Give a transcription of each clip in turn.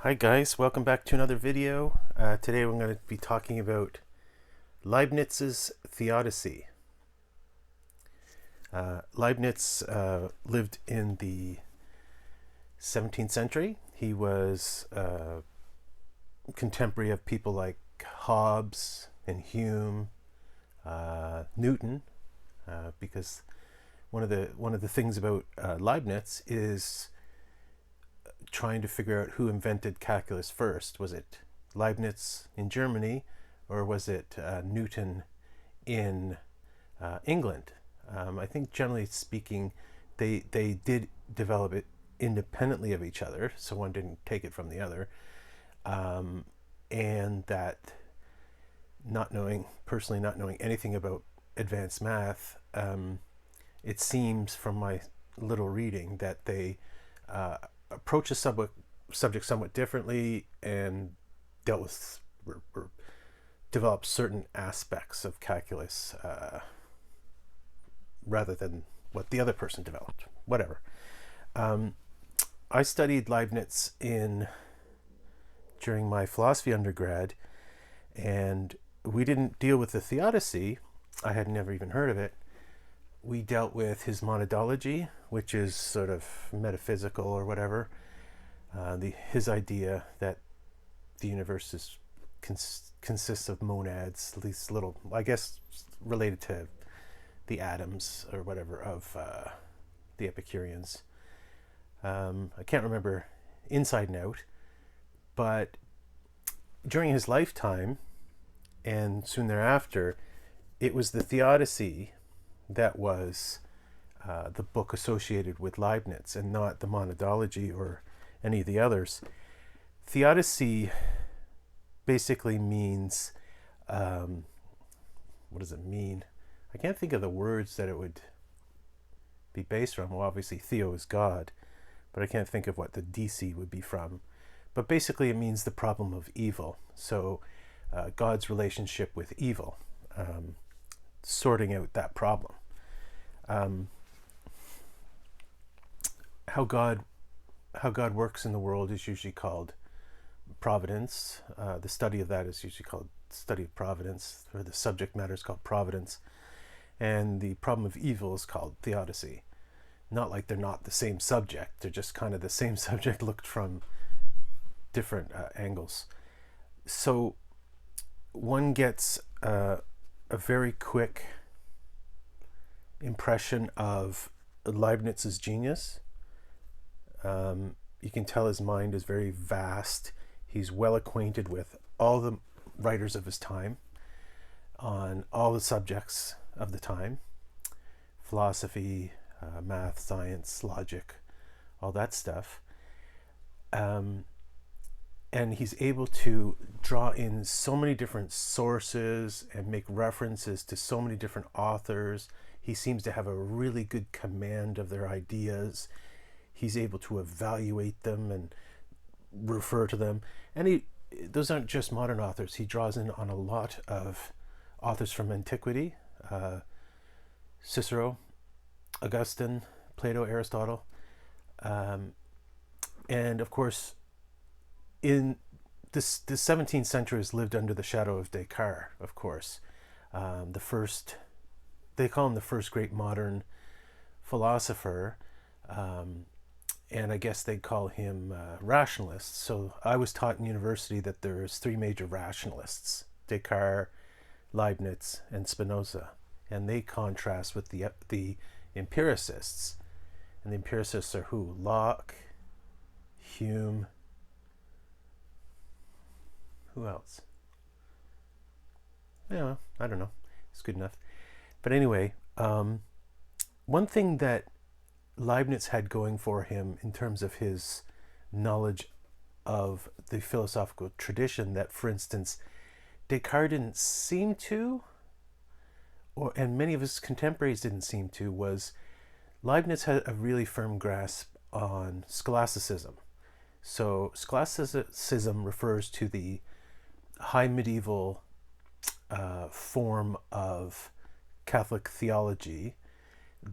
Hi guys, welcome back to another video. Today we're going to be talking about Leibniz's Theodicy. Leibniz lived in the 17th century. He was contemporary of people like Hobbes and Hume, Newton, because one of the things about Leibniz is trying to figure out who invented calculus first. Was it Leibniz in Germany, or was it Newton in England? I think generally speaking, they did develop it independently of each other, so one didn't take it from the other, and that personally not knowing anything about advanced math, it seems from my little reading that they approach a subject somewhat differently and dealt with or developed certain aspects of calculus rather than what the other person developed. Whatever. I studied Leibniz during my philosophy undergrad, and we didn't deal with the Theodicy. I had never even heard of it. We dealt with his monadology, which is sort of metaphysical or whatever. His idea that the universe consists of monads, these little, I guess, related to the atoms or whatever of the Epicureans. I can't remember inside and out, but during his lifetime and soon thereafter, it was the Theodicy that was the book associated with Leibniz, and not the monadology or any of the others. Theodicy basically means, what does it mean? I can't think of the words that it would be based from. Well, obviously Theo is God, but I can't think of what the DC would be from. But basically it means the problem of evil. So God's relationship with evil, sorting out that problem. How God works in the world is usually called providence. The study of that is usually called study of providence, or the subject matter is called providence. And the problem of evil is called theodicy. Not like they're not the same subject, they're just kind of the same subject looked from different angles. So one gets a very quick impression of Leibniz's genius. You can tell his mind is very vast. He's well acquainted with all the writers of his time on all the subjects of the time: philosophy, math, science, logic, all that stuff. And he's able to draw in so many different sources and make references to so many different authors. He seems to have a really good command of their ideas. He's able to evaluate them and refer to them. And those aren't just modern authors. He draws in on a lot of authors from antiquity: Cicero, Augustine, Plato, Aristotle. And of course, in the 17th century has lived under the shadow of Descartes, of course. They call him the first great modern philosopher. And I guess they'd call him rationalist. So I was taught in university that there's three major rationalists: Descartes, Leibniz, and Spinoza. And they contrast with the empiricists. And the empiricists are who? Locke, Hume, who else? Yeah, I don't know. It's good enough. But anyway, one thing that Leibniz had going for him in terms of his knowledge of the philosophical tradition that, for instance, Descartes didn't seem to, and many of his contemporaries didn't seem to, was Leibniz had a really firm grasp on scholasticism. So scholasticism refers to the high medieval form of Catholic theology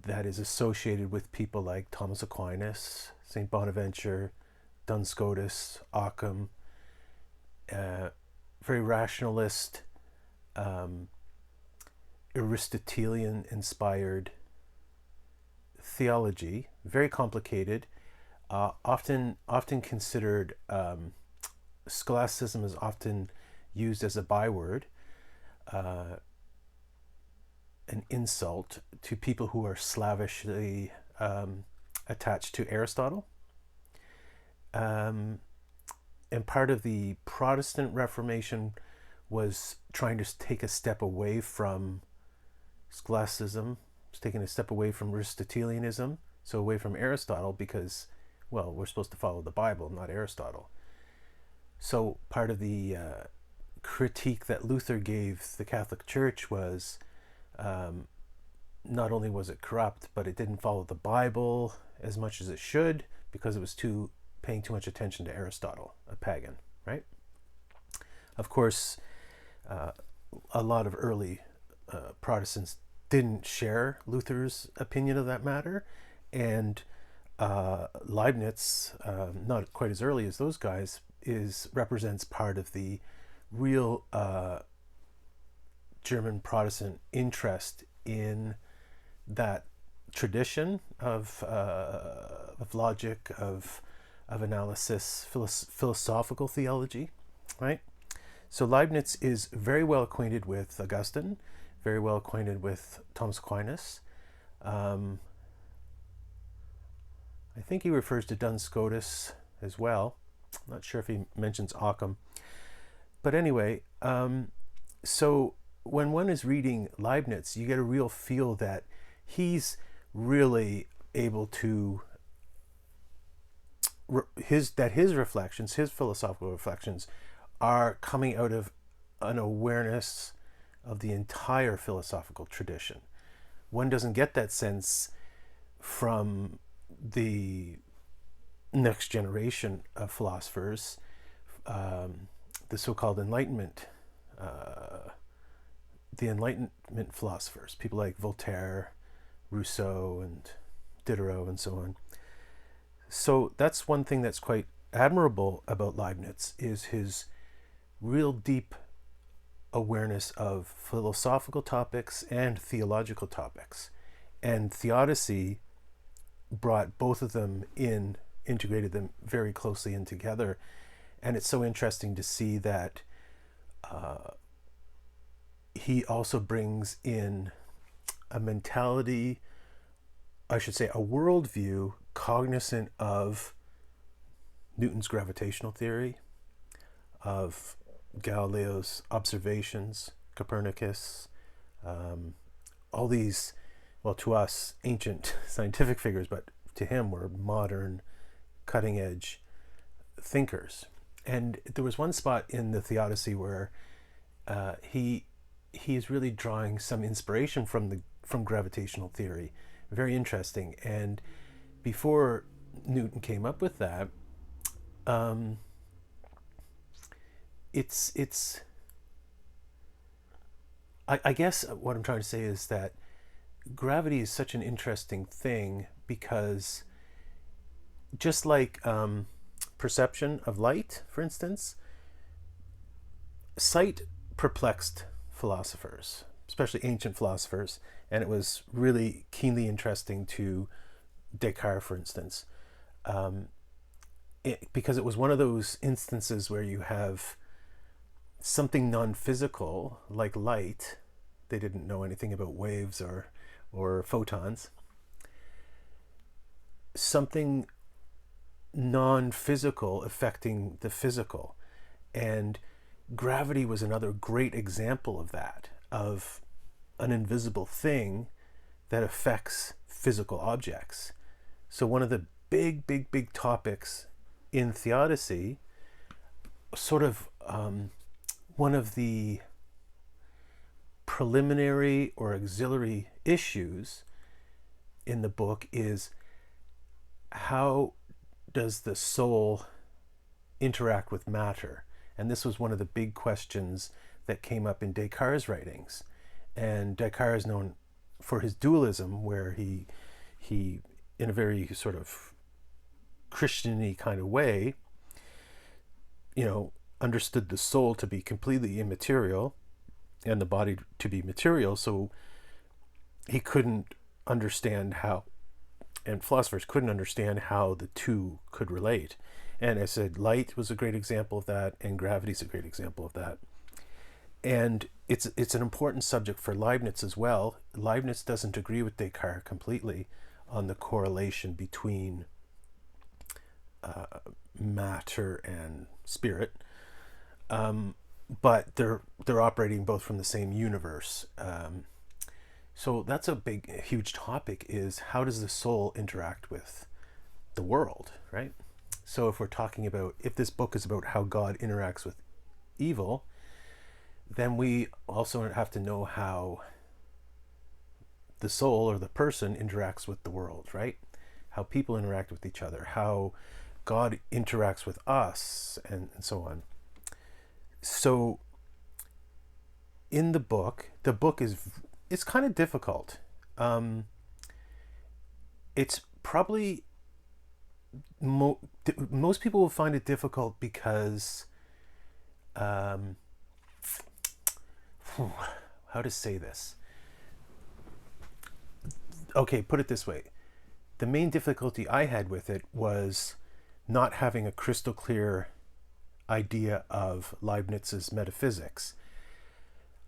that is associated with people like Thomas Aquinas, St. Bonaventure, Duns Scotus, Occam, very rationalist, Aristotelian-inspired theology, very complicated, often considered, scholasticism is often used as a byword, an insult to people who are slavishly attached to Aristotle. And part of the Protestant Reformation was trying to take a step away from scholasticism, taking a step away from Aristotelianism, so away from Aristotle, because, well, we're supposed to follow the Bible, not Aristotle. So part of the critique that Luther gave the Catholic Church was, not only was it corrupt, but it didn't follow the Bible as much as it should, because it was paying too much attention to Aristotle, a pagan, right? Of course, a lot of early Protestants didn't share Luther's opinion of that matter, and Leibniz, not quite as early as those guys, represents part of the real German Protestant interest in that tradition of logic, of analysis, philosophical theology, right? So Leibniz is very well acquainted with Augustine, very well acquainted with Thomas Aquinas. I think he refers to Duns Scotus as well. I'm not sure if he mentions Occam. But anyway, so when one is reading Leibniz, you get a real feel that he's really able to, his reflections, his philosophical reflections, are coming out of an awareness of the entire philosophical tradition. One doesn't get that sense from the next generation of philosophers, the so-called Enlightenment, the Enlightenment philosophers, people like Voltaire, Rousseau, and Diderot, and so on. So that's one thing that's quite admirable about Leibniz, is his real deep awareness of philosophical topics and theological topics. And Theodicy brought both of them in, integrated them very closely in together. And it's so interesting to see that he also brings in a mentality, I should say a worldview, cognizant of Newton's gravitational theory, of Galileo's observations, Copernicus, all these, well, to us, ancient scientific figures, but to him were modern, cutting-edge thinkers. And there was one spot in the Theodicy where he is really drawing some inspiration from gravitational theory. Very interesting. And before Newton came up with that, I guess what I'm trying to say is that gravity is such an interesting thing, because just like perception of light, for instance, sight perplexed philosophers, especially ancient philosophers, and it was really keenly interesting to Descartes, for instance, because it was one of those instances where you have something non-physical like light. They didn't know anything about waves or photons. Something non-physical affecting the physical. And gravity was another great example of that, of an invisible thing that affects physical objects. So one of the big topics in Theodicy, sort of one of the preliminary or auxiliary issues in the book, is how does the soul interact with matter? And this was one of the big questions that came up in Descartes' writings. And Descartes is known for his dualism, where he in a very sort of Christian-y kind of way, understood the soul to be completely immaterial and the body to be material. So he couldn't understand how, and philosophers couldn't understand how the two could relate. And I said light was a great example of that, and gravity is a great example of that. And it's an important subject for Leibniz as well. Leibniz doesn't agree with Descartes completely on the correlation between matter and spirit, but they're operating both from the same universe. So that's a huge topic, is how does the soul interact with the world, right? So if we're talking about, if this book is about how God interacts with evil, then we also have to know how the soul or the person interacts with the world, right? How people interact with each other, how God interacts with us, and so on. So in the book it's kind of difficult. It's probably most people will find it difficult because how to say this? Okay, put it this way. The main difficulty I had with it was not having a crystal clear idea of Leibniz's metaphysics.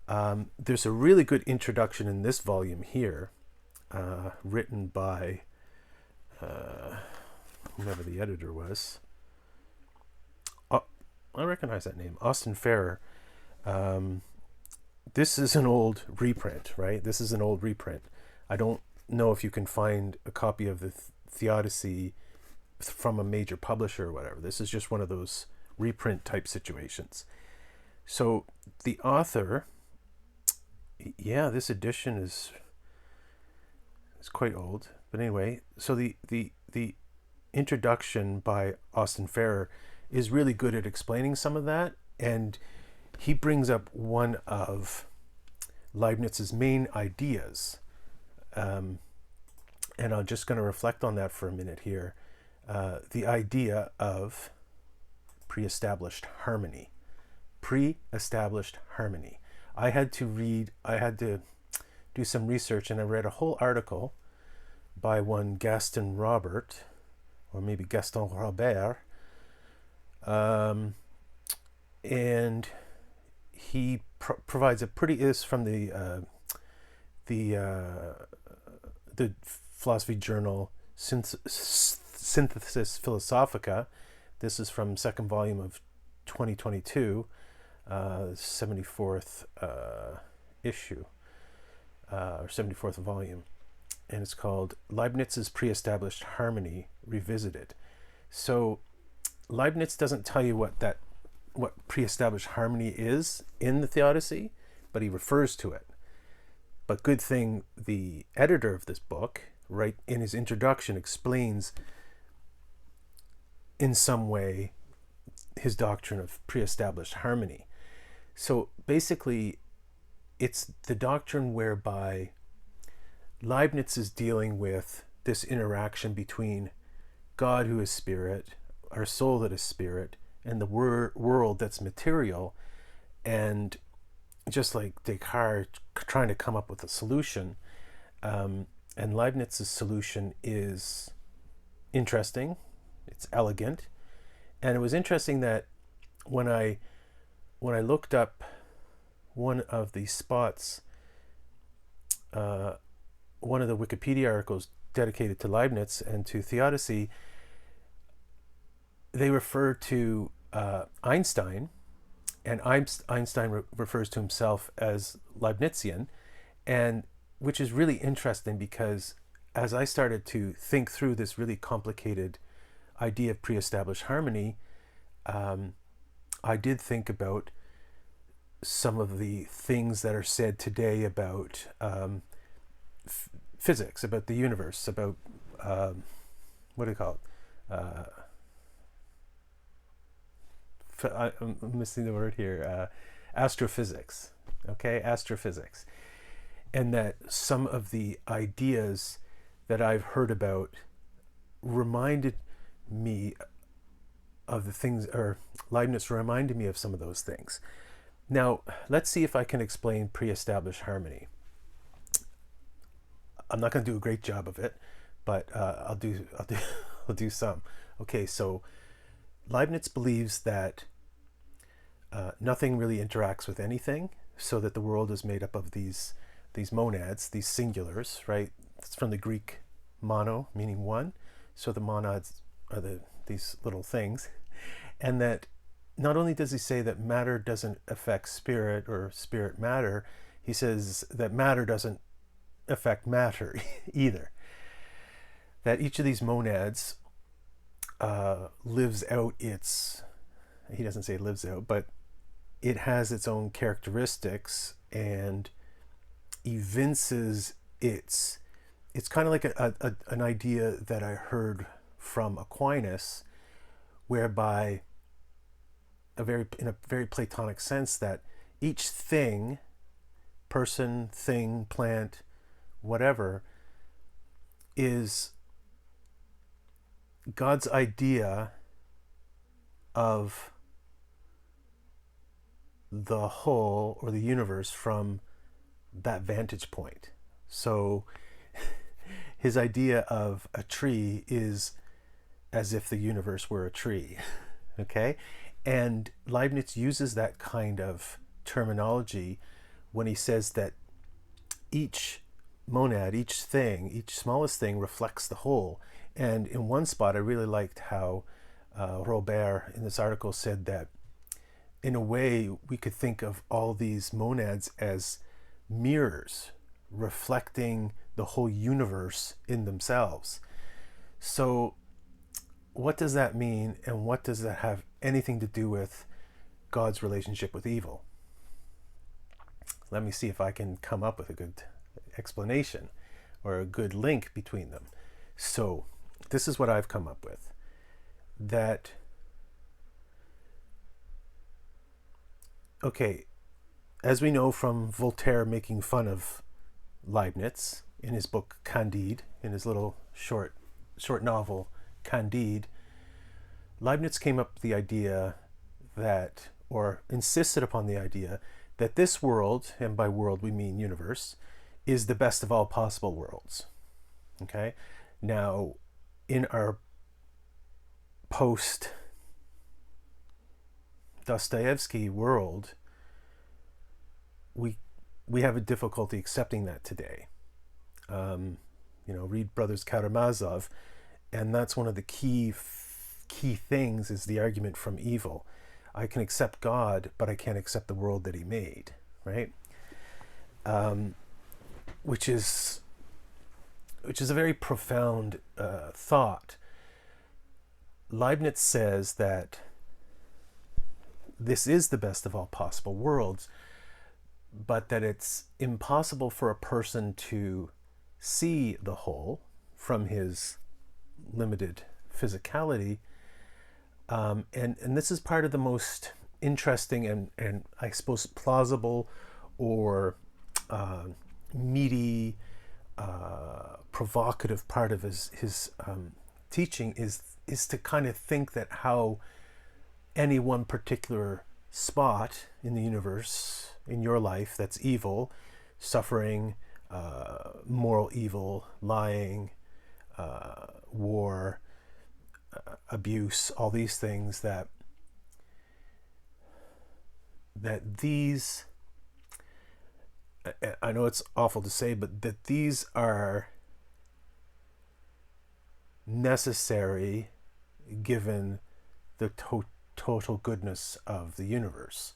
There's a really good introduction in this volume here, written by whoever the editor was. I recognize that name, Austin Farrer. This is an old reprint, right? This is an old reprint. I don't know if you can find a copy of the Theodicy from a major publisher or whatever. This is just one of those reprint type situations. So the author, this edition is quite old, but anyway, so the introduction by Austin Farrer is really good at explaining some of that, and he brings up one of Leibniz's main ideas, and I'm just going to reflect on that for a minute here. The idea of pre-established harmony. Pre-established harmony. I had to do some research, and I read a whole article by one Gaston Robert, or maybe Gaston Robert, and he provides a pretty, is from the philosophy journal Synthesis Philosophica. This is from second volume of 2022, 74th issue, or 74th volume, and it's called Leibniz's Pre-Established Harmony Revisited. So Leibniz doesn't tell you what pre-established harmony is in the Theodicy, but he refers to it. But good thing the editor of this book, right in his introduction, explains in some way his doctrine of pre-established harmony. So basically, it's the doctrine whereby Leibniz is dealing with this interaction between God, who is spirit, our soul that is spirit, and the world that's material. And just like Descartes trying to come up with a solution, and Leibniz's solution is interesting, it's elegant. And it was interesting that when I looked up one of the spots, one of the Wikipedia articles dedicated to Leibniz and to Theodicy, they refer to Einstein, and Einstein refers to himself as Leibnizian, and which is really interesting because as I started to think through this really complicated idea of pre-established harmony, I did think about some of the things that are said today about physics, about the universe, about what do you call it? I'm missing the word here. Astrophysics. Okay, astrophysics. And that some of the ideas that I've heard about reminded me of the things, or Leibniz reminded me of some of those things. Now, let's see if I can explain pre-established harmony. I'm not going to do a great job of it, but I'll do some. Okay, so Leibniz believes that nothing really interacts with anything, so that the world is made up of these monads, these singulars, right? It's from the Greek mono, meaning one. So the monads are these little things. And that not only does he say that matter doesn't affect spirit or spirit matter, he says that matter doesn't affect matter either. That each of these monads lives out its, he doesn't say lives out, but it has its own characteristics and evinces it's kind of like an idea that I heard from Aquinas, whereby in a very Platonic sense, that each thing, person, thing, plant, whatever, is God's idea of the whole or the universe from that vantage point. So his idea of a tree is as if the universe were a tree. Okay? And Leibniz uses that kind of terminology when he says that each monad, each thing, each smallest thing reflects the whole. And in one spot, I really liked how Robert in this article said that in a way we could think of all these monads as mirrors reflecting the whole universe in themselves. So what does that mean, and what does that have anything to do with God's relationship with evil? Let me see if I can come up with a good explanation or a good link between them. So this is what I've come up with. That, okay, as we know from Voltaire making fun of Leibniz in his book Candide, in his little short novel Candide, Leibniz came up with the idea that, or insisted upon the idea, that this world, and by world we mean universe, is the best of all possible worlds. Okay? Now, in our post Dostoevsky world, we have a difficulty accepting that today. Read Brothers Karamazov, and that's one of the key things, is the argument from evil. I can accept God, but I can't accept the world that he made, right? Which is a very profound thought. Leibniz says that this is the best of all possible worlds, but that it's impossible for a person to see the whole from his limited physicality. And this is part of the most interesting and I suppose plausible or meaty, provocative part of his teaching is to kind of think that how any one particular spot in the universe, in your life, that's evil, suffering, moral evil, lying, war, abuse, all these things, that these, I know it's awful to say, but that these are necessary given the total goodness of the universe.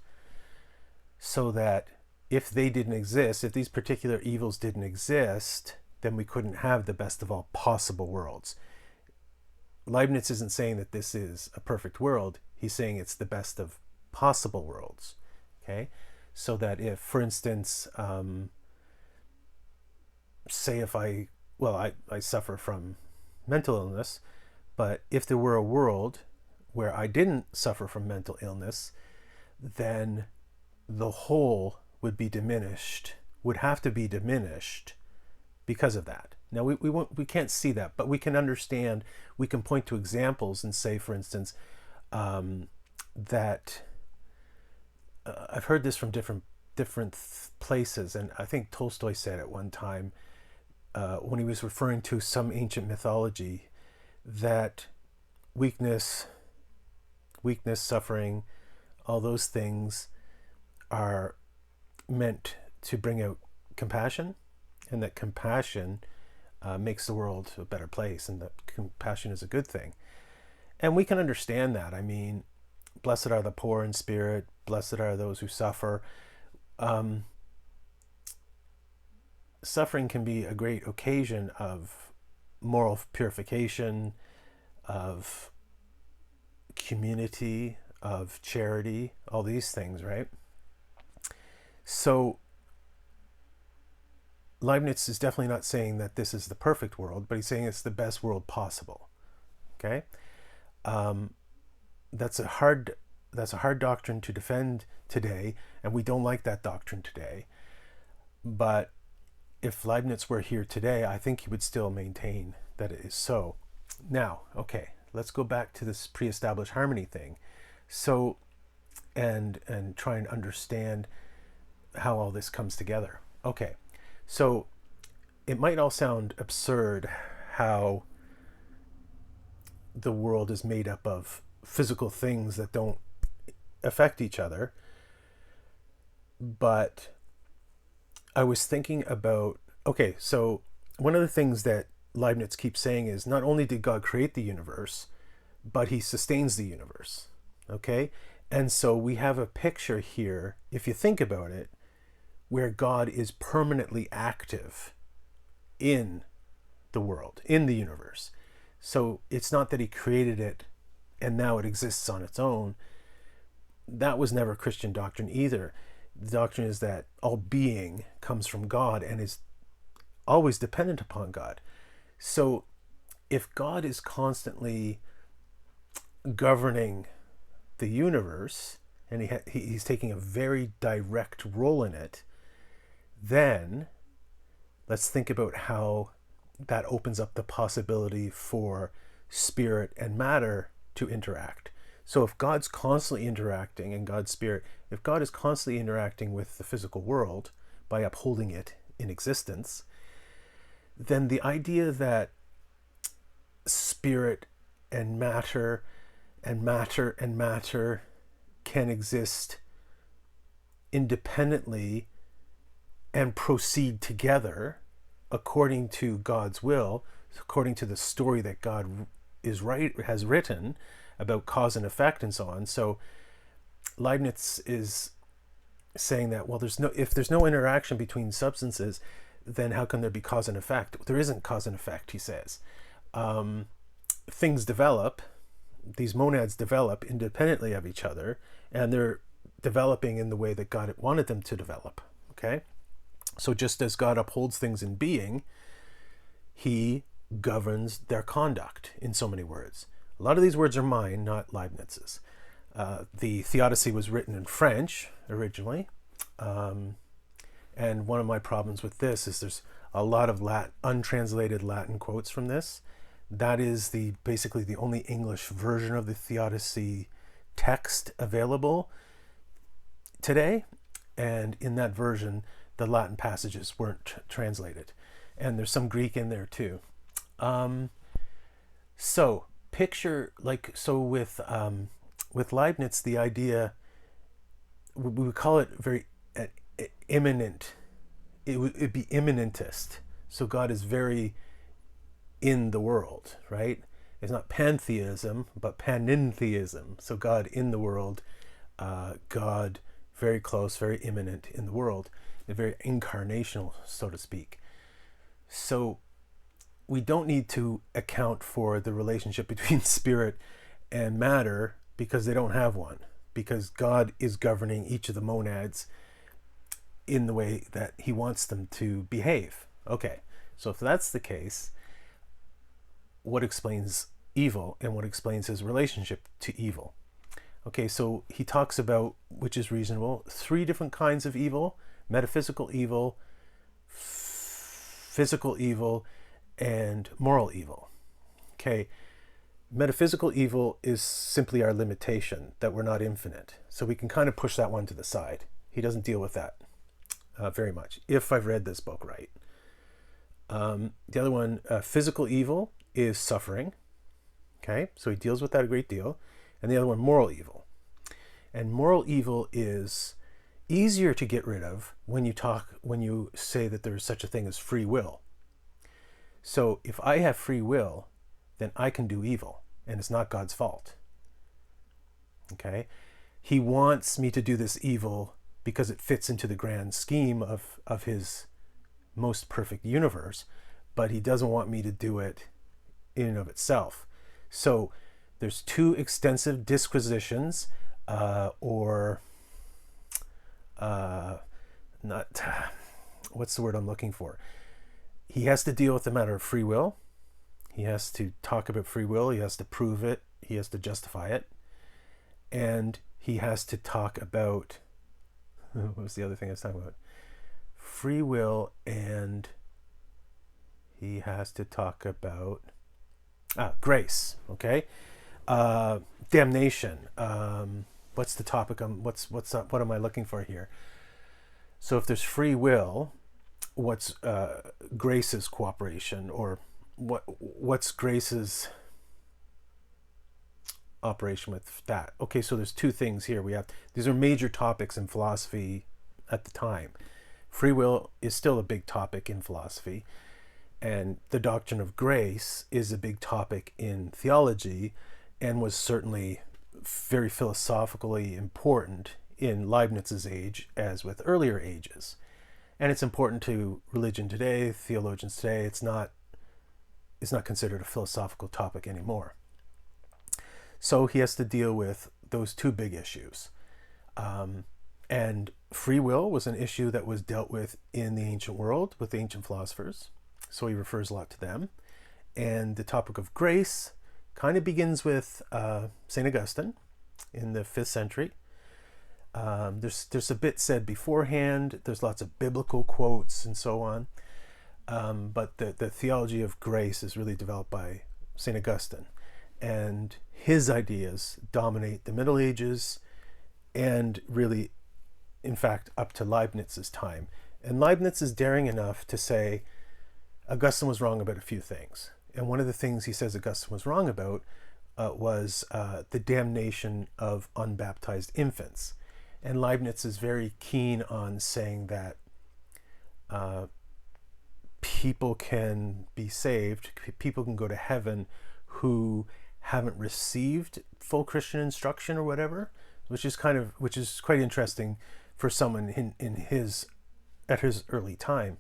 So that if they didn't exist, if these particular evils didn't exist, then we couldn't have the best of all possible worlds. Leibniz isn't saying that this is a perfect world. He's saying it's the best of possible worlds. Okay? So that if, for instance, say if I suffer from mental illness, but if there were a world where I didn't suffer from mental illness, then the whole would be diminished, would have to be diminished because of that. Now we can't see that, but we can understand. We can point to examples and say, for instance, that I've heard this from different places, and I think Tolstoy said at one time when he was referring to some ancient mythology that weakness, suffering, all those things are meant to bring out compassion, and that compassion makes the world a better place, and that compassion is a good thing. And we can understand that. I mean, blessed are the poor in spirit, blessed are those who suffer. Suffering can be a great occasion of moral purification, of community, of charity, all these things, right? So Leibniz is definitely not saying that this is the perfect world, but he's saying it's the best world possible. Okay, that's a hard doctrine to defend today, and we don't like that doctrine today. But if Leibniz were here today, I think he would still maintain that it is so. Now, okay, let's go back to this pre-established harmony thing. So, and try and understand how all this comes together. Okay, so it might all sound absurd how the world is made up of physical things that don't affect each other, but I was thinking about, okay, so one of the things that Leibniz keeps saying is not only did God create the universe, but he sustains the universe, okay? And so we have a picture here, if you think about it, where God is permanently active in the world, in the universe. So it's not that he created it and now it exists on its own. That was never Christian doctrine either. The doctrine is that all being comes from God and is always dependent upon God. So if God is constantly governing the universe, and he's taking a very direct role in it, then let's think about how that opens up the possibility for spirit and matter to interact. So if God's constantly interacting, and God's spirit, if God is constantly interacting with the physical world by upholding it in existence, then the idea that spirit and matter and matter and matter can exist independently and proceed together according to God's will, according to the story that God has written about cause and effect and so on. So Leibniz is saying that, well, if there's no interaction between substances, then how can there be cause and effect? There isn't cause and effect, he says. Things develop, these monads develop independently of each other, and they're developing in the way that God wanted them to develop, okay? So just as God upholds things in being, he governs their conduct, in so many words. A lot of these words are mine, not Leibniz's. The Theodicy was written in French originally, and one of my problems with this is there's a lot of untranslated Latin quotes from this. That is basically the only English version of the Theodicy text available today, and in that version, the Latin passages weren't translated, and there's some Greek in there too. So picture with Leibniz, the idea, we would call it very immanent. It'd be immanentist. So God is very in the world, right? It's not pantheism, but panentheism. So God in the world, God very close, very immanent in the world, very incarnational, so to speak. So we don't need to account for the relationship between spirit and matter because they don't have one, because God is governing each of the monads in the way that he wants them to behave. Okay, so if that's the case, what explains evil and what explains his relationship to evil? Okay, so he talks about, which is reasonable, 3 different kinds of evil: metaphysical evil, physical evil, and moral evil. Okay, metaphysical evil is simply our limitation, that we're not infinite. So we can kind of push that one to the side. He doesn't deal with that very much, if I've read this book right. The other one, physical evil, is suffering. Okay, so he deals with that a great deal. And the other one, moral evil. And moral evil is easier to get rid of when you say that there is such a thing as free will. So if I have free will, then I can do evil, and it's not God's fault. Okay? He wants me to do this evil because it fits into the grand scheme of his most perfect universe, but he doesn't want me to do it in and of itself. So there's two extensive disquisitions, what's the word I'm looking for? He has to deal with the matter of free will. He has to talk about free will. He has to prove it. He has to justify it. And he has to talk about, what was the other thing I was talking about? Free will, and he has to talk about grace. Okay, damnation. What's the topic? What am I looking for here? So if there's free will, what's Grace's cooperation, or what's Grace's operation with that? Okay, so there's two things here. These are major topics in philosophy at the time. Free will is still a big topic in philosophy, and the doctrine of grace is a big topic in theology, and was certainly very philosophically important in Leibniz's age as with earlier ages. And it's important to religion today, theologians today. It's not considered a philosophical topic anymore. So he has to deal with those two big issues. And free will was an issue that was dealt with in the ancient world with the ancient philosophers. So he refers a lot to them. And the topic of grace kind of begins with St. Augustine in the 5th century. There's a bit said beforehand. There's lots of biblical quotes and so on. But the theology of grace is really developed by St. Augustine. And his ideas dominate the Middle Ages and really, in fact, up to Leibniz's time. And Leibniz is daring enough to say Augustine was wrong about a few things. And one of the things he says Augustine was wrong about was the damnation of unbaptized infants. And Leibniz is very keen on saying that people can be saved, people can go to heaven who haven't received full Christian instruction or whatever, which is quite interesting for someone at his early time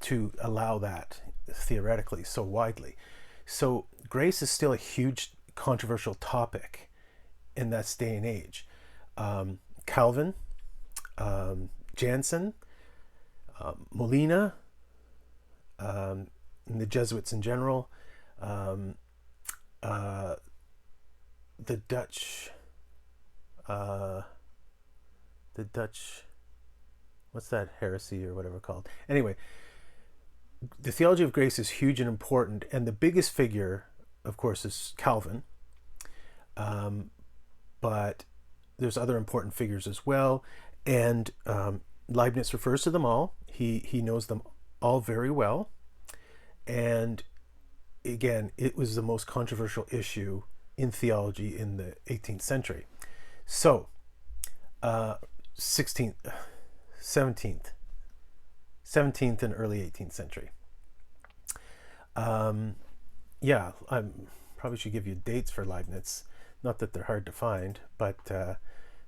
to allow that theoretically so widely. So grace is still a huge controversial topic in that day and age. Calvin, Jansen, Molina, and the Jesuits in general, the Dutch, what's that heresy or whatever called? Anyway, the theology of grace is huge and important, and the biggest figure, of course, is Calvin. But there's other important figures as well, and Leibniz refers to them all. He knows them all very well, and again, it was the most controversial issue in theology in the 18th century. So, 17th and early 18th century. Yeah, I probably should give you dates for Leibniz. Not that they're hard to find, but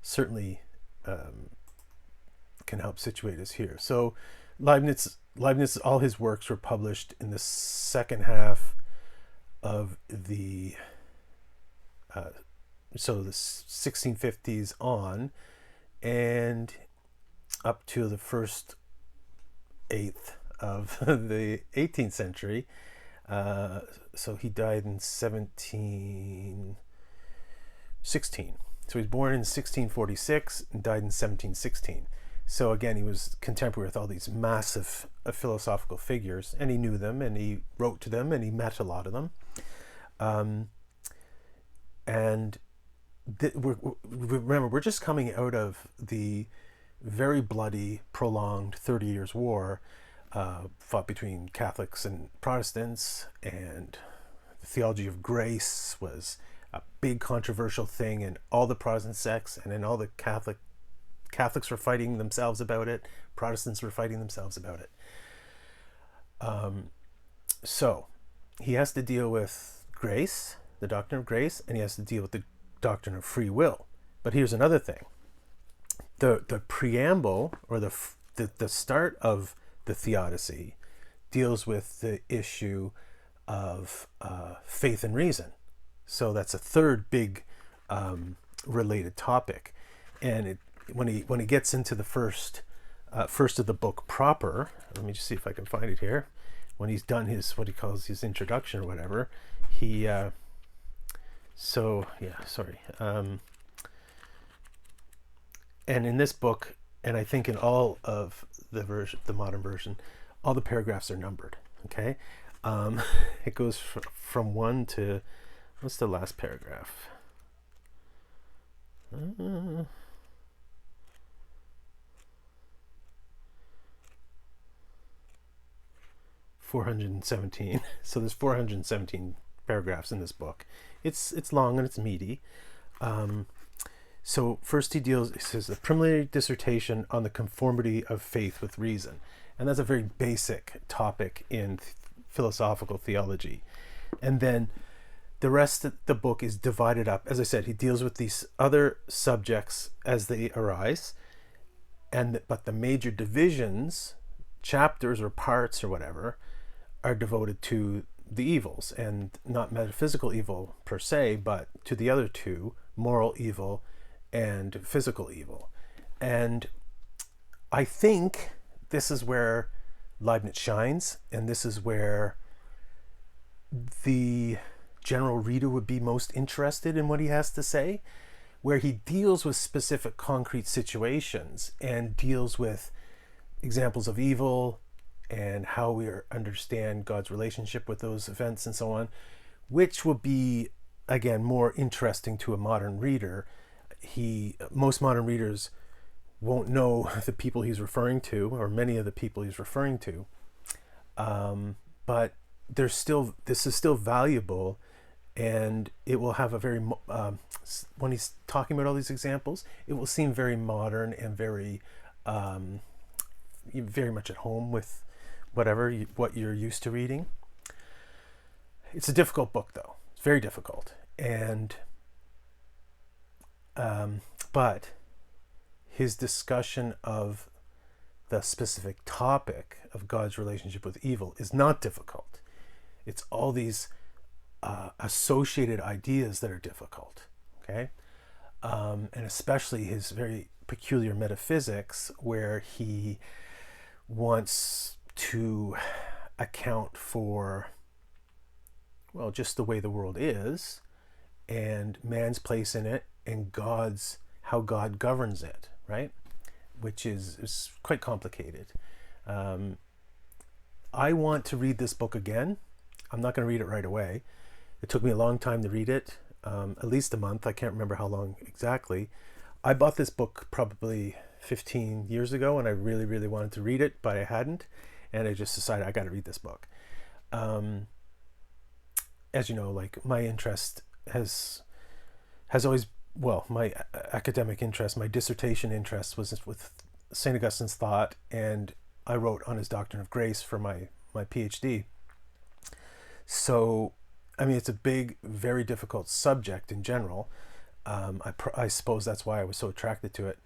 certainly can help situate us here. So Leibniz, all his works were published in the second half of the 1650s on, and up to the first eighth of the 18th century. So he died in 1716. So he was born in 1646 and died in 1716. So again, he was contemporary with all these massive philosophical figures, and he knew them, and he wrote to them, and he met a lot of them. And remember, we're just coming out of the very bloody, prolonged 30 Years' War, fought between Catholics and Protestants, and the theology of grace was a big controversial thing in all the Protestant sects, and in all the Catholics were fighting themselves about it. Protestants were fighting themselves about it. So he has to deal with grace, the doctrine of grace, and he has to deal with the doctrine of free will. But here's another thing. The preamble, or the start of the Theodicy, deals with the issue of faith and reason. So that's a third big related topic. And when he gets into the first of the book proper, let me just see if I can find it here. When he's done what he calls his introduction or whatever, he and in this book, and I think in all of the modern version, all the paragraphs are numbered. Okay, it goes from 1 to, what's the last paragraph? 417. So there's 417 paragraphs in this book. It's long and it's meaty. So first he says the preliminary dissertation on the conformity of faith with reason. And that's a very basic topic in philosophical theology. And then the rest of the book is divided up. As I said, he deals with these other subjects as they arise. But the major divisions, chapters or parts or whatever, are devoted to the evils, and not metaphysical evil per se, but to the other two, moral evil and physical evil. And I think this is where Leibniz shines, and this is where the general reader would be most interested in what he has to say, where he deals with specific concrete situations and deals with examples of evil and how we understand God's relationship with those events and so on, which will be, again, more interesting to a modern reader. Most modern readers won't know the people he's referring to, or many of the people he's referring to, but this is still valuable, and it will have a very when he's talking about all these examples, it will seem very modern and very very much at home with what you're used to reading. It's a difficult book, though. It's very difficult, and but his discussion of the specific topic of God's relationship with evil is not difficult. It's all these associated ideas that are difficult, okay? And especially his very peculiar metaphysics, where he wants to account for, well, just the way the world is, and man's place in it, and how God governs it, right? Which is quite complicated. I want to read this book again. I'm not going to read it right away. It took me a long time to read it, at least a month. I can't remember how long exactly. I bought this book probably 15 years ago, and I really, really wanted to read it, but I hadn't. And I just decided I got to read this book. As you know, like, my interest has always, well, my academic interest, my dissertation interest was with St. Augustine's thought, and I wrote on his doctrine of grace for my PhD. So, I mean, it's a big, very difficult subject in general. I suppose that's why I was so attracted to it.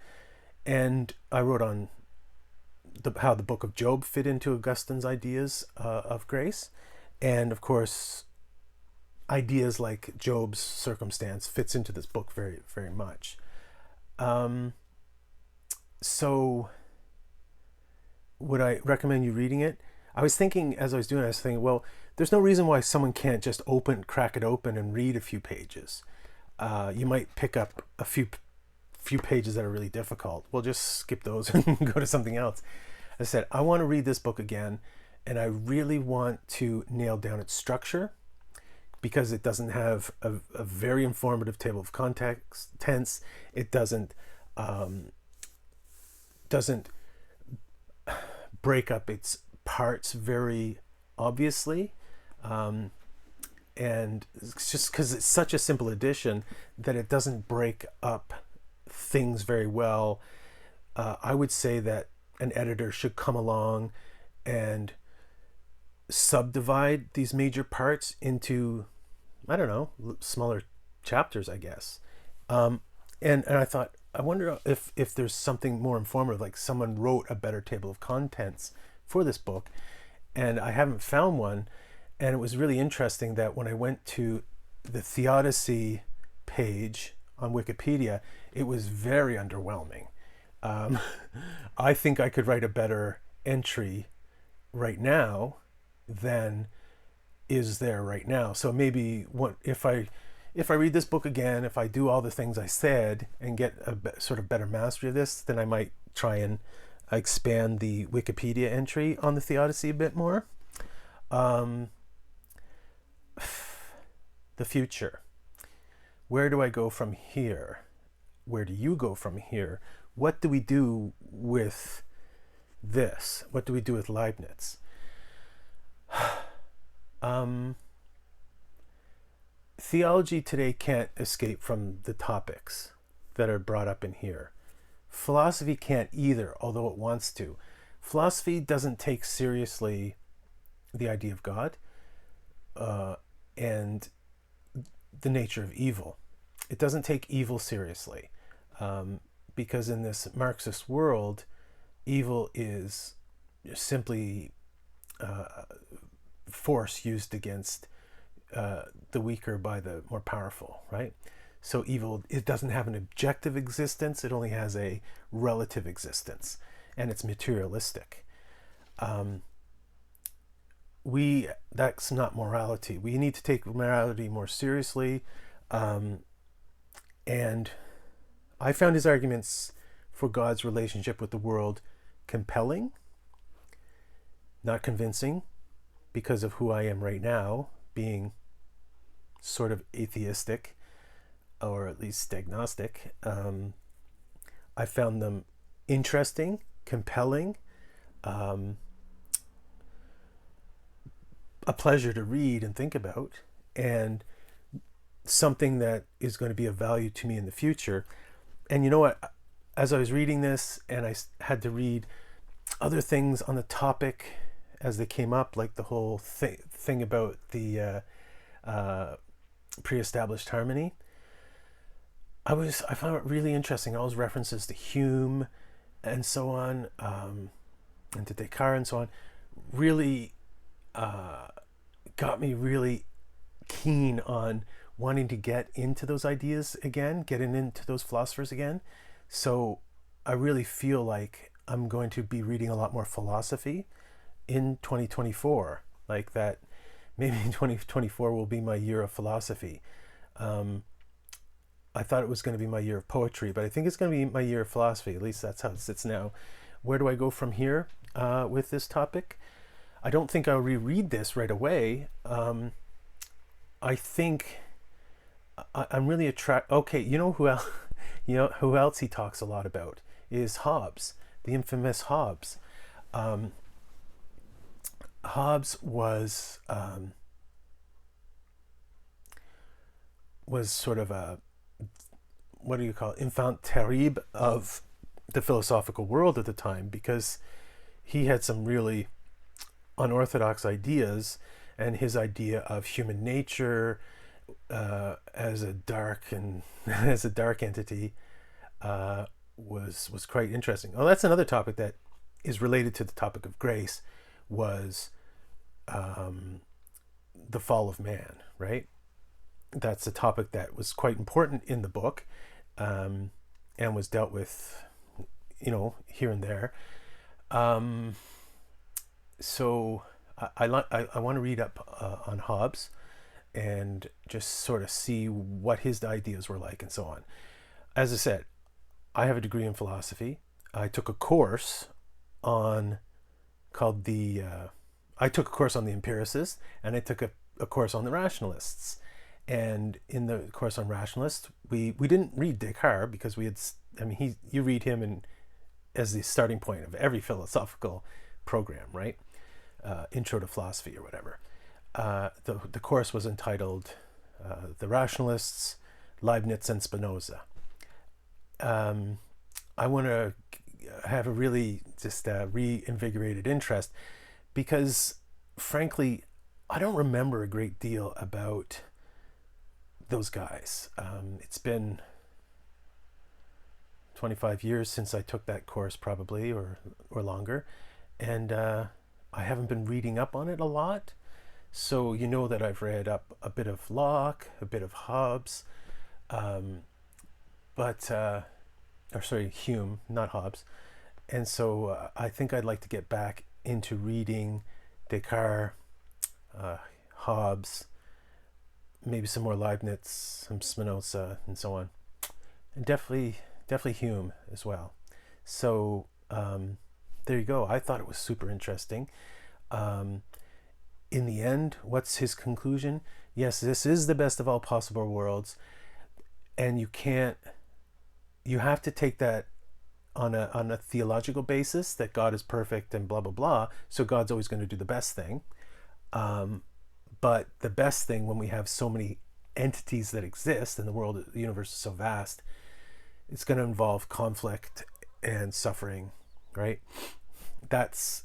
And I wrote on how the book of Job fit into Augustine's ideas of grace. And of course, ideas like Job's circumstance fits into this book very, very much. So would I recommend you reading it? I was thinking, as I was doing it, I was thinking, well, there's no reason why someone can't just crack it open and read a few pages. You might pick up a few few pages that are really difficult. We'll just skip those and go to something else. I said, I want to read this book again, and I really want to nail down its structure, because it doesn't have a very informative table of contents. It doesn't break up its parts very obviously. And it's just because it's such a simple edition that it doesn't break up things very well. I would say that an editor should come along and subdivide these major parts into, I don't know, smaller chapters, I guess. And I thought, I wonder if there's something more informative, like someone wrote a better table of contents for this book, and I haven't found one. And it was really interesting that when I went to the Theodicy page on Wikipedia, it was very underwhelming. I think I could write a better entry right now than is there right now. So maybe if I read this book again, if I do all the things I said and get a sort of better mastery of this, then I might try and expand the Wikipedia entry on the Theodicy a bit more. The future. Where do I go from here? Where do you go from here? What do we do with this? What do we do with Leibniz? Theology today can't escape from the topics that are brought up in here. Philosophy can't either, although it wants to. Philosophy doesn't take seriously the idea of God and the nature of evil. It doesn't take evil seriously, because in this Marxist world, evil is simply force used against the weaker by the more powerful, right? So evil, it doesn't have an objective existence, it only has a relative existence, and it's materialistic. That's not morality. We need to take morality more seriously. And I found his arguments for God's relationship with the world compelling, not convincing, because of who I am right now, being sort of atheistic, or at least agnostic. I found them interesting, compelling, a pleasure to read and think about, and something that is going to be of value to me in the future. And you know what? As I was reading this, and I had to read other things on the topic as they came up, like the whole thing about the pre-established harmony, I found it really interesting. All those references to Hume and so on, and to Descartes and so on, really got me really keen on wanting to get into those ideas again, getting into those philosophers again. So I really feel like I'm going to be reading a lot more philosophy in 2024, like that. Maybe 2024 will be my year of philosophy. I thought it was going to be my year of poetry, but I think it's going to be my year of philosophy. At least that's how it sits now. Where do I go from here with this topic? I don't think I'll reread this right away. I think I'm really attracted. Okay, you know who else? You know who else he talks a lot about is Hobbes, the infamous Hobbes. Hobbes was sort of a, what do you call it, enfant terrible of the philosophical world at the time, because he had some really unorthodox ideas, and his idea of human nature as a dark entity was quite interesting. Oh, that's another topic that is related to the topic of grace, was the fall of man, right? That's a topic that was quite important in the book, and was dealt with, here and there. So I want to read up on Hobbes and just sort of see what his ideas were like and so on. As I said, I have a degree in philosophy. I took a course on called the I took a course on the Immerses, and I took a course on the rationalists. And in the course on rationalists, we didn't read Descartes because we had, I mean, you read him as the starting point of every philosophical program, right? Intro to philosophy or whatever. The course was entitled The Rationalists, Leibniz and Spinoza. I want to have a really just reinvigorated interest because, frankly, I don't remember a great deal about those guys. It's been 25 years since I took that course, probably, or longer, and I haven't been reading up on it a lot. So you know that I've read up a bit of Locke, a bit of Hobbes, Hume, not Hobbes. And so I think I'd like to get back into reading Descartes, Hobbes, maybe some more Leibniz, some Spinoza, and so on, and definitely Hume as well. So there you go. I thought it was super interesting. In the end, what's his conclusion? Yes, this is the best of all possible worlds, and you have to take that on a theological basis, that God is perfect and blah blah blah. So God's always going to do the best thing. But the best thing, when we have so many entities that exist and the universe is so vast, it's going to involve conflict and suffering, right? That's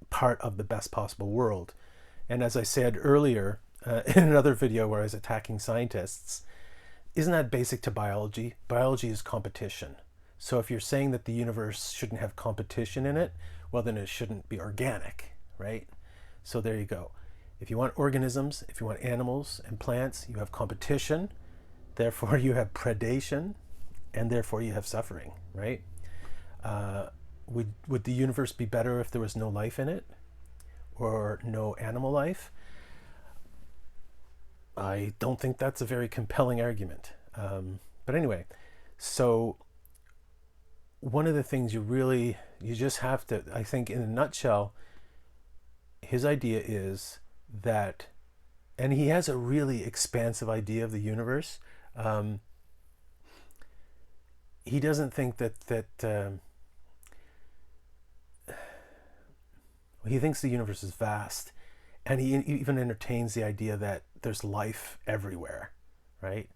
part of the best possible world. And as I said earlier in another video where I was attacking scientists, isn't that basic to biology? Biology is competition. So if you're saying that the universe shouldn't have competition in it, well, then it shouldn't be organic, right? So there you go. If you want organisms, if you want animals and plants, you have competition. Therefore, you have predation, and therefore you have suffering, right? Would the universe be better if there was no life in it, or no animal life? I don't think that's a very compelling argument. But anyway, so one of the things you just have to, I think, in a nutshell, his idea is that, and he has a really expansive idea of the universe. He doesn't think that he thinks the universe is vast, and he even entertains the idea that there's life everywhere, right?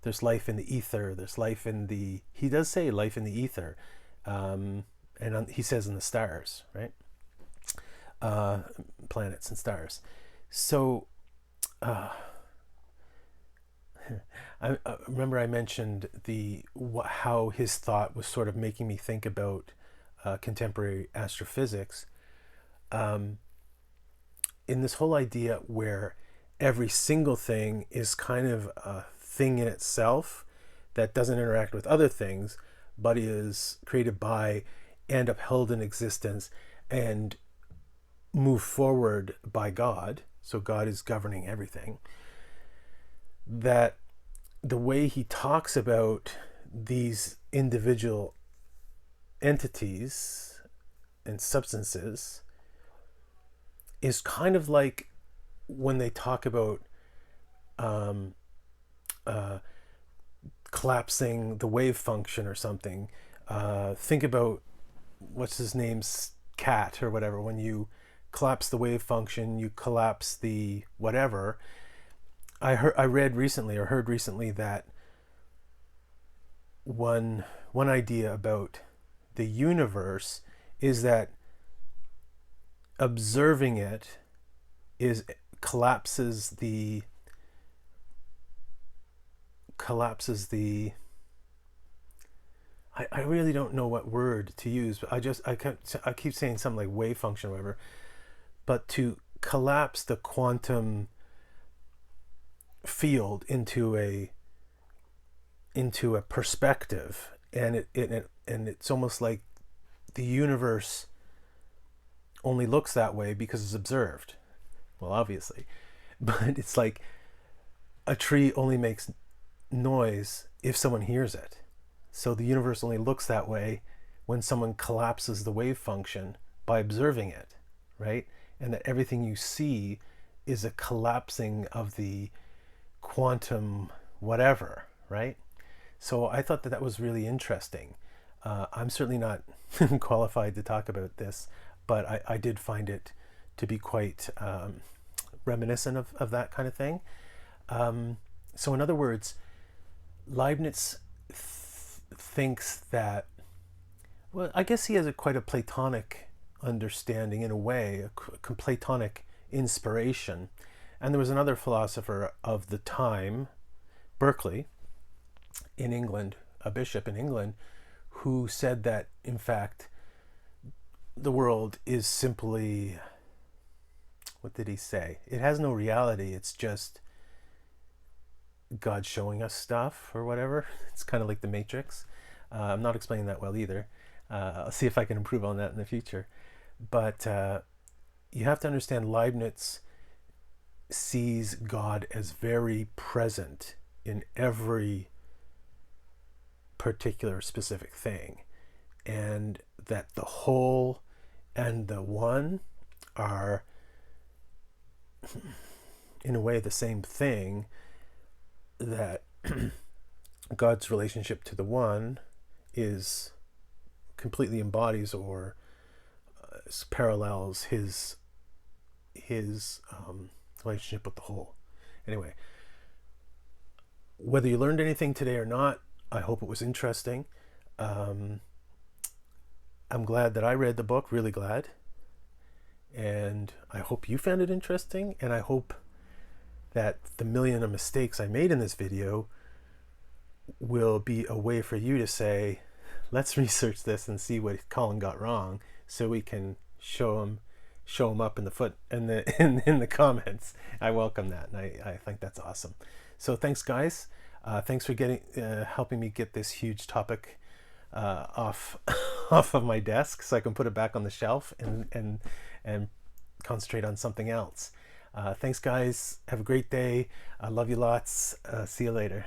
There's life in the ether. There's life in the. He does say life in the ether, and he says in the stars, right? Planets and stars. So, I remember I mentioned how his thought was sort of making me think about contemporary astrophysics. In this whole idea where every single thing is kind of a thing in itself that doesn't interact with other things, but is created by and upheld in existence and move forward by God. So God is governing everything. That the way he talks about these individual entities and substances is kind of like when they talk about collapsing the wave function or something. Think about what's his name's cat or whatever. When you collapse the wave function, you collapse the whatever. I heard recently that one idea about the universe is that observing it collapses the I really don't know what word to use, but I keep saying something like wave function or whatever, but to collapse the quantum field into a perspective, and it's almost like the universe only looks that way because it's observed. Well, obviously, but it's like a tree only makes noise if someone hears it. So the universe only looks that way when someone collapses the wave function by observing it, right? And that everything you see is a collapsing of the quantum whatever, right? So I thought that that was really interesting. I'm certainly not qualified to talk about this, but I did find it to be quite reminiscent of that kind of thing. So in other words, Leibniz thinks that, well, I guess he has quite a Platonic understanding in a way, a Platonic inspiration. And there was another philosopher of the time, Berkeley, in England, a bishop in England, who said that, in fact, the world is simply, what did he say? It has no reality. It's just God showing us stuff or whatever. It's kind of like the Matrix. I'm not explaining that well either. I'll see if I can improve on that in the future. But you have to understand Leibniz sees God as very present in every particular specific thing, and that the whole and the one are in a way the same thing, that God's relationship to the one is completely embodies or parallels his relationship with the whole. Anyway, whether you learned anything today or not, I hope it was interesting. I'm glad that I read the book, really glad. And I hope you found it interesting, and I hope that the million of mistakes I made in this video will be a way for you to say, let's research this and see what Colin got wrong, so we can show him up in the comments. I welcome that, and I think that's awesome. So thanks, guys. Thanks for helping me get this huge topic off of my desk, so I can put it back on the shelf and concentrate on something else. Thanks, guys. Have a great day. I love you lots. See you later.